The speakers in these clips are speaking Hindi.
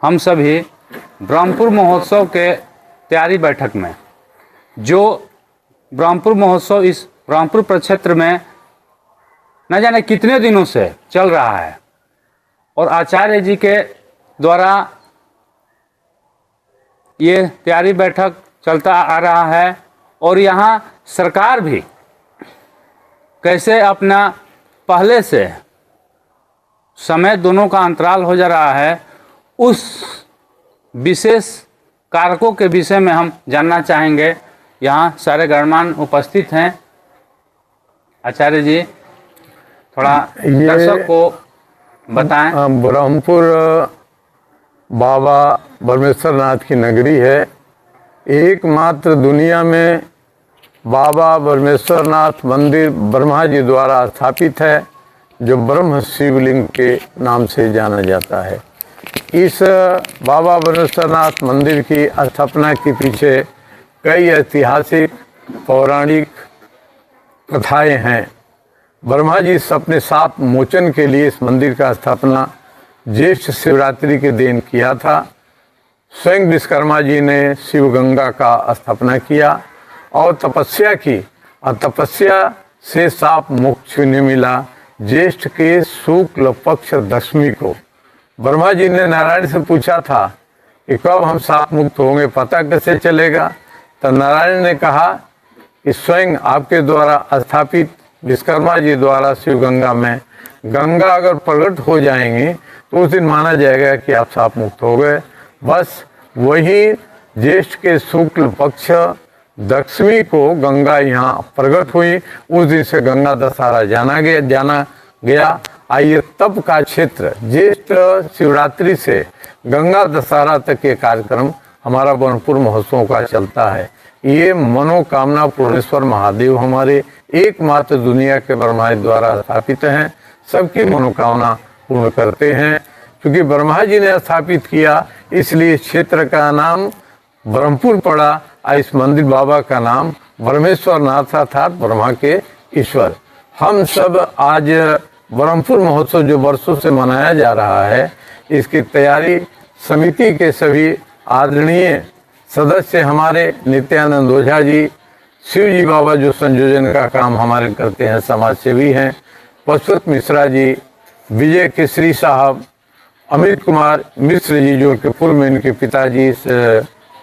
हम सभी ब्रह्मपुर महोत्सव के तैयारी बैठक में, जो ब्रह्मपुर महोत्सव इस ब्रह्मपुर प्रक्षेत्र में न जाने कितने दिनों से चल रहा है और आचार्य जी के द्वारा ये तैयारी बैठक चलता आ रहा है और यहाँ सरकार भी कैसे अपना पहले से समय दोनों का अंतराल हो जा रहा है, उस विशेष कारकों के विषय में हम जानना चाहेंगे। यहाँ सारे गणमान्य उपस्थित हैं। आचार्य जी थोड़ा दर्शक को बताएं। ब्रह्मपुर बाबा ब्रह्मेश्वरनाथ की नगरी है। एकमात्र दुनिया में बाबा ब्रह्मेश्वरनाथ मंदिर ब्रह्मा जी द्वारा स्थापित है, जो ब्रह्म शिवलिंग के नाम से जाना जाता है। इस बाबा ब्रह्मेश्वरनाथ मंदिर की स्थापना के पीछे कई ऐतिहासिक पौराणिक कथाएं हैं। ब्रह्मा जी अपने शाप मोचन के लिए इस मंदिर का स्थापना ज्येष्ठ शिवरात्रि के दिन किया था। स्वयं विश्वकर्मा जी ने शिव गंगा का स्थापना किया और तपस्या की, और तपस्या से शाप मोक्ष ने मिला। ज्येष्ठ के शुक्ल पक्ष दशमी को ब्रह्मा जी ने नारायण से पूछा था कि कब हम शाप मुक्त होंगे, पता कैसे चलेगा। तो नारायण ने कहा कि स्वयं आपके द्वारा स्थापित विश्वकर्मा जी द्वारा शिव गंगा में गंगा अगर प्रकट हो जाएंगे तो उस दिन माना जाएगा कि आप शाप मुक्त हो गए। बस वही ज्येष्ठ के शुक्ल पक्ष दशमी को गंगा यहाँ प्रकट हुई। उस दिन से गंगा दशहरा जाना गया। आइए तब का क्षेत्र ज्येष्ठ शिवरात्रि से गंगा दशहरा तक के कार्यक्रम हमारा ब्रह्मपुर महोत्सव का चलता है। ये मनोकामना पूर्णेश्वर महादेव हमारे एकमात्र दुनिया के ब्रह्मा जी द्वारा स्थापित हैं। सबकी मनोकामना पूर्ण करते हैं। क्योंकि ब्रह्मा जी ने स्थापित किया इसलिए इस क्षेत्र का नाम ब्रह्मपुर पड़ा। इस मंदिर बाबा का नाम ब्रह्मेश्वरनाथ अर्थात ब्रह्मा के ईश्वर। हम सब आज ब्रह्मपुर महोत्सव जो वर्षों से मनाया जा रहा है, इसकी तैयारी समिति के सभी आदरणीय सदस्य हमारे नित्यानंद ओझा जी, शिव जी बाबा जो संयोजन का काम हमारे करते हैं, समाज सेवी हैं, पशुपत मिश्रा जी, विजय केसरी साहब, अमित कुमार मिश्र जी जो कि पूर्व में इनके पिताजी इस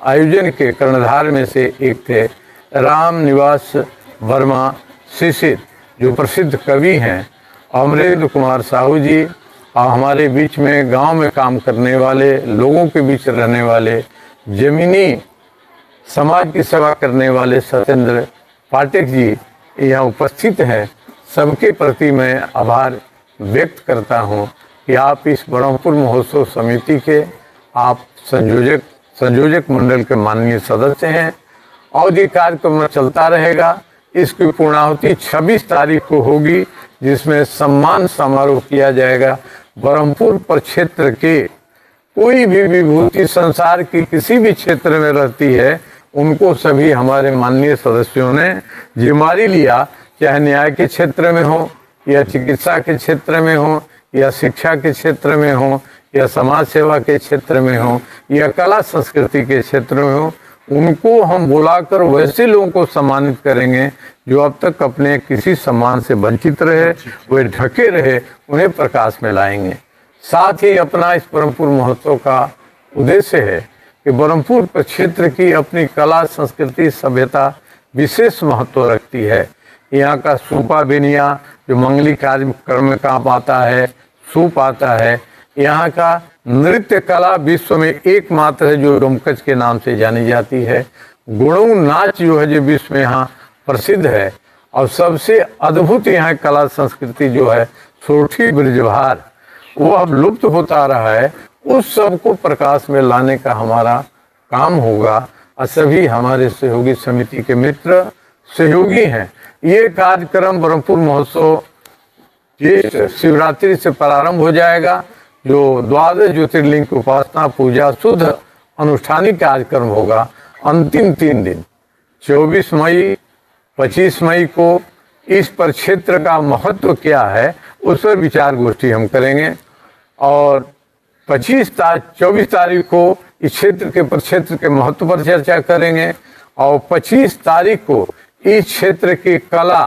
आयोजन के कर्णधार में से एक थे, राम निवास वर्मा शिशिर जो प्रसिद्ध कवि हैं, अमरेंद्र कुमार साहू जी, और हमारे बीच में गांव में काम करने वाले, लोगों के बीच रहने वाले, जमीनी समाज की सेवा करने वाले सत्येंद्र पाठक जी यहाँ उपस्थित हैं। सबके प्रति मैं आभार व्यक्त करता हूँ कि आप इस ब्रह्मपुर महोत्सव समिति के आप संयोजक मंडल के माननीय सदस्य हैं और ये कार्यक्रम चलता रहेगा। इसकी पूर्णाहुति 26 तारीख को होगी, जिसमें सम्मान समारोह किया जाएगा। ब्रह्मपुर प्रक्षेत्र के कोई भी विभूति संसार की किसी भी क्षेत्र में रहती है, उनको सभी हमारे माननीय सदस्यों ने जिम्मेदारी लिया, चाहे न्याय के क्षेत्र में हो या चिकित्सा के क्षेत्र में हो या शिक्षा के क्षेत्र में हो या समाज सेवा के क्षेत्र में हो या कला संस्कृति के क्षेत्र में हो। उनको हम बुलाकर वैसे लोगों को सम्मानित करेंगे जो अब तक अपने किसी सम्मान से वंचित रहे, वे ढके रहे, उन्हें प्रकाश में लाएंगे। साथ ही अपना इस ब्रह्मपुर महोत्सव का उद्देश्य है कि ब्रह्मपुर क्षेत्र की अपनी कला संस्कृति सभ्यता विशेष महत्व रखती है। यहाँ का सूपा बेनिया जो मंगली कार्यक्रम में काम आता है, सूप आता है। यहाँ का नृत्य कला विश्व में एकमात्र है जो डोमकच के नाम से जानी जाती है। गुणों नाच जो है जो विश्व में यहाँ प्रसिद्ध है। और सबसे अद्भुत यहाँ कला संस्कृति जो है सोठी ब्रजभार, वो अब लुप्त होता रहा है। उस सब को प्रकाश में लाने का हमारा काम होगा और सभी हमारे सहयोगी समिति के मित्र सहयोगी हैं। ये कार्यक्रम ब्रह्मपुर महोत्सव ज्येष्ठ शिवरात्रि से प्रारंभ हो जाएगा, जो द्वादश ज्योतिर्लिंग की उपासना पूजा शुद्ध अनुष्ठानिक कार्यक्रम होगा। अंतिम 3 दिन 24 मई 25 मई को इस प्रक्षेत्र का महत्व क्या है उस पर विचार गोष्ठी हम करेंगे। और 24 तारीख को इस क्षेत्र के प्रक्षेत्र के महत्व पर चर्चा करेंगे और 25 तारीख को इस क्षेत्र की कला,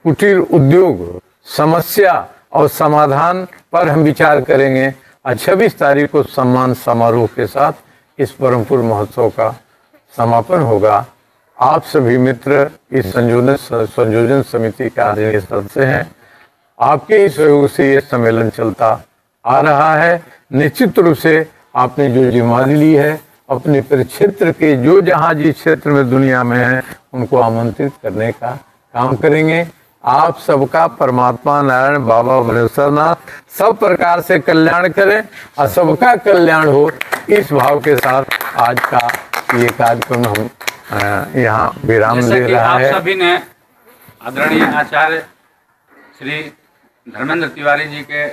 कुटीर उद्योग, समस्या और समाधान पर हम विचार करेंगे और 26 तारीख को सम्मान समारोह के साथ इस ब्रह्मपुर महोत्सव का समापन होगा। आप सभी मित्र इस संयोजन समिति के आदरणीय सदस्य हैं। आपके ही सहयोग से ये सम्मेलन चलता आ रहा है। निश्चित रूप से आपने जो जिम्मेदारी ली है, अपने परिक्षेत्र के जो जहाँ जिस क्षेत्र में दुनिया में है उनको आमंत्रित करने का काम करेंगे। आप सबका परमात्मा नारायण बाबा भुवनेश्वरनाथ सब प्रकार से कल्याण करें और सबका कल्याण हो, इस भाव के साथ आज का ये कार्यक्रम हम यहाँ विराम जैसा दे कि रहा आप है। सभी ने आदरणीय आचार्य श्री धर्मेंद्र तिवारी जी के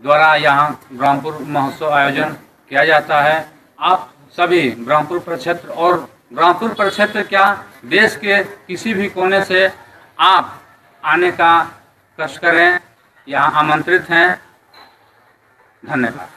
द्वारा यहाँ ब्रह्मपुर महोत्सव आयोजन किया जाता है। आप सभी ब्रह्मपुर प्रक्षेत्र और ब्रह्मपुर प्रक्षेत्र क्या देश के किसी भी कोने से आप आने का कष्ट करें, यहाँ आमंत्रित हैं। धन्यवाद।